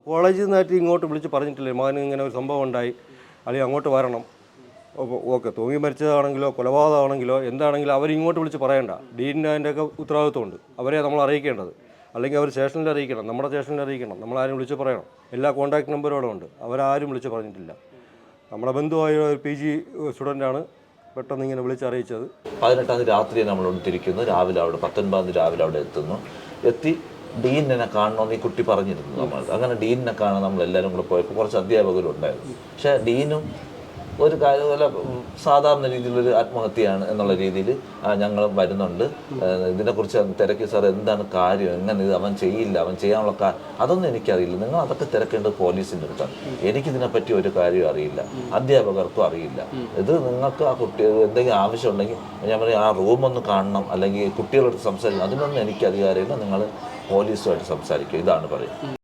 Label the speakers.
Speaker 1: കോളേജിൽ നിന്നായിട്ട് ഇങ്ങോട്ട് വിളിച്ച് പറഞ്ഞിട്ടില്ലേ മകന് ഇങ്ങനെ ഒരു സംഭവം ഉണ്ടായി, അല്ലെങ്കിൽ അങ്ങോട്ട് വരണം. ഓക്കെ, തൂങ്ങി മരിച്ചതാണെങ്കിലോ കൊലപാതകമാണെങ്കിലോ എന്താണെങ്കിലും അവരിങ്ങോട്ട് വിളിച്ച് പറയണ്ട. ഡീനിന് അതിൻ്റെയൊക്കെ ഉത്തരവാദിത്വമുണ്ട്. അവരെ നമ്മൾ അറിയിക്കേണ്ടത്. അല്ലെങ്കിൽ അവർ സ്റ്റേഷനിൽ അറിയിക്കണം, നമ്മുടെ സ്റ്റേഷനിൽ അറിയിക്കണം, നമ്മളാരും വിളിച്ച് പറയണം. എല്ലാ കോൺടാക്ട് നമ്പറും ഉണ്ട്. അവരാരും വിളിച്ച് പറഞ്ഞിട്ടില്ല. നമ്മുടെ ബന്ധുവായ ഒരു PG സ്റ്റുഡൻ്റാണ് പെട്ടെന്ന് ഇങ്ങനെ വിളിച്ചറിയിച്ചത്.
Speaker 2: 18-ാം തീയതി രാത്രി നമ്മളോട് തിരിക്കുന്നു. രാവിലെ അവിടെ 19-ാം തീയതി രാവിലെ അവിടെ എത്തി ഡീനിനെ കാണണമെന്ന് ഈ കുട്ടി പറഞ്ഞിരുന്നു. നമ്മൾ അങ്ങനെ ഡീനിനെ കാണാൻ നമ്മളെല്ലാവരും കൂടെ പോയപ്പോൾ കുറച്ച് അധ്യാപകരും ഉണ്ടായിരുന്നു. പക്ഷേ ഡീനും ഒരു കാര്യം പോലെ സാധാരണ രീതിയിലൊരു ആത്മഹത്യയാണ് എന്നുള്ള രീതിയിൽ ഞങ്ങൾ വരുന്നുണ്ട്, ഇതിനെക്കുറിച്ച് തിരക്കി സാർ എന്താണ് കാര്യം, എങ്ങനെ ഇത് അവൻ ചെയ്യില്ല, അവൻ ചെയ്യാനുള്ള അതൊന്നും എനിക്കറിയില്ല, നിങ്ങൾ അതൊക്കെ തിരക്കേണ്ടത് പോലീസിൻ്റെ അടുത്താണ്. എനിക്കിതിനെപ്പറ്റി ഒരു കാര്യം അറിയില്ല, അധ്യാപകർക്കും അറിയില്ല. ഇത് നിങ്ങൾക്ക് ആ കുട്ടി എന്തെങ്കിലും ആവശ്യമുണ്ടെങ്കിൽ ഞാൻ പറയും ആ റൂമൊന്ന് കാണണം, അല്ലെങ്കിൽ കുട്ടികളോട് സംസാരിക്കണം, അതിനൊന്നും എനിക്ക് അധികാരമില്ല, നിങ്ങൾ പോലീസുമായിട്ട് സംസാരിക്കുക, ഇതാണ് പറയുന്നത്.